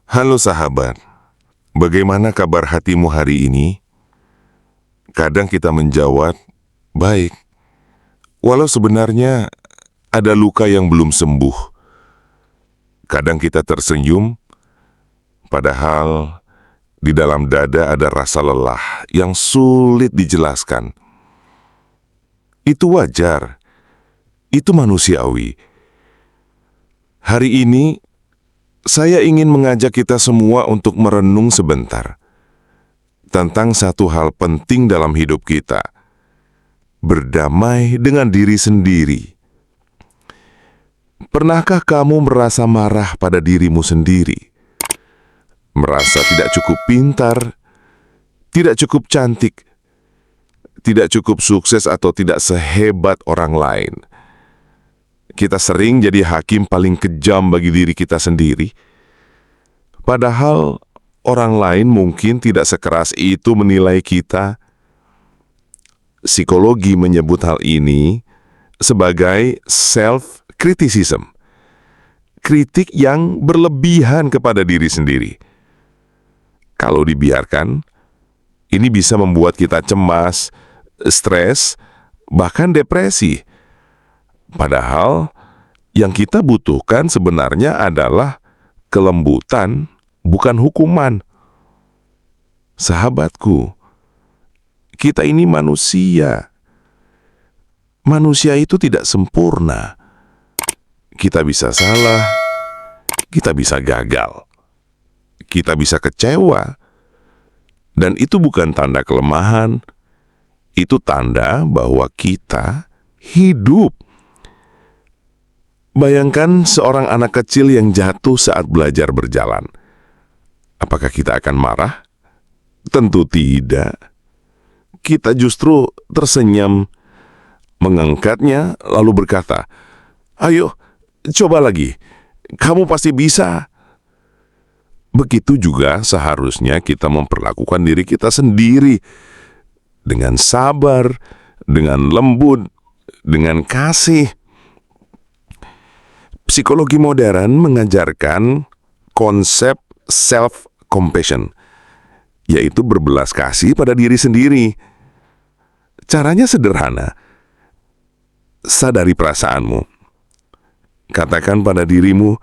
Halo sahabat, bagaimana kabar hatimu hari ini? Kadang kita menjawab, baik, walau sebenarnya ada luka yang belum sembuh. Kadang kita tersenyum, padahal di dalam dada ada rasa lelah yang sulit dijelaskan. Itu wajar, itu manusiawi. Hari ini, saya ingin mengajak kita semua untuk merenung sebentar tentang satu hal penting dalam hidup kita: berdamai dengan diri sendiri. Pernahkah kamu merasa marah pada dirimu sendiri? Merasa tidak cukup pintar, tidak cukup cantik, tidak cukup sukses, atau tidak sehebat orang lain? Kita sering jadi hakim paling kejam bagi diri kita sendiri. Padahal orang lain mungkin tidak sekeras itu menilai kita. Psikologi menyebut hal ini sebagai self-criticism. Kritik yang berlebihan kepada diri sendiri. Kalau dibiarkan, ini bisa membuat kita cemas, stres, bahkan depresi. Padahal yang kita butuhkan sebenarnya adalah kelembutan, bukan hukuman. Sahabatku, kita ini manusia. Manusia itu tidak sempurna. Kita bisa salah, kita bisa gagal, kita bisa kecewa. Dan itu bukan tanda kelemahan, itu tanda bahwa kita hidup. Bayangkan seorang anak kecil yang jatuh saat belajar berjalan. Apakah kita akan marah? Tentu tidak. Kita justru tersenyum, mengangkatnya, lalu berkata, "Ayo, coba lagi. Kamu pasti bisa." Begitu juga seharusnya kita memperlakukan diri kita sendiri. Dengan sabar, dengan lembut, dengan kasih. Psikologi modern mengajarkan konsep self-compassion, yaitu berbelas kasih pada diri sendiri. Caranya sederhana. Sadari perasaanmu. Katakan pada dirimu,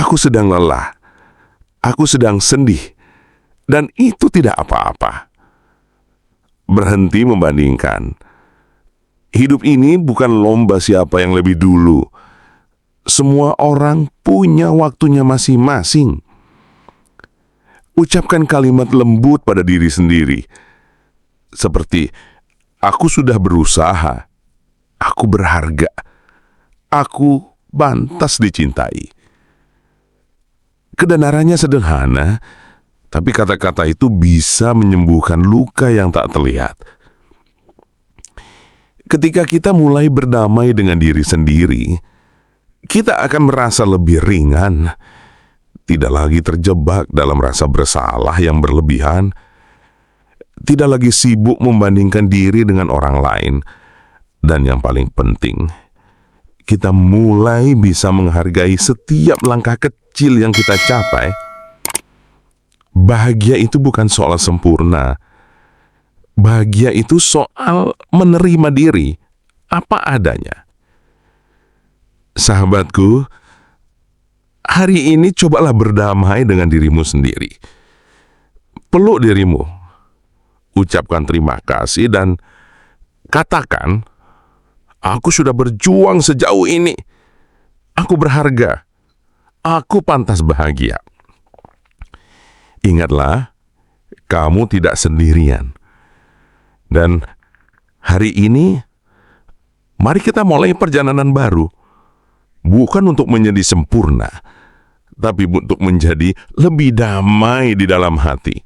"Aku sedang lelah, aku sedang sedih, dan itu tidak apa-apa." Berhenti membandingkan. Hidup ini bukan lomba siapa yang lebih dulu. Semua orang punya waktunya masing-masing. Ucapkan kalimat lembut pada diri sendiri. Seperti, "Aku sudah berusaha. Aku berharga. Aku pantas dicintai." Kebenarannya sederhana, tapi kata-kata itu bisa menyembuhkan luka yang tak terlihat. Ketika kita mulai berdamai dengan diri sendiri, kita akan merasa lebih ringan, tidak lagi terjebak dalam rasa bersalah yang berlebihan, tidak lagi sibuk membandingkan diri dengan orang lain, dan yang paling penting, kita mulai bisa menghargai setiap langkah kecil yang kita capai. Bahagia itu bukan soal sempurna. Bahagia itu soal menerima diri apa adanya. Sahabatku, hari ini cobalah berdamai dengan dirimu sendiri. Peluk dirimu, ucapkan terima kasih, dan katakan, "Aku sudah berjuang sejauh ini. Aku berharga. Aku pantas bahagia." Ingatlah, kamu tidak sendirian. Dan hari ini, mari kita mulai perjalanan baru. Bukan untuk menjadi sempurna, tapi untuk menjadi lebih damai di dalam hati.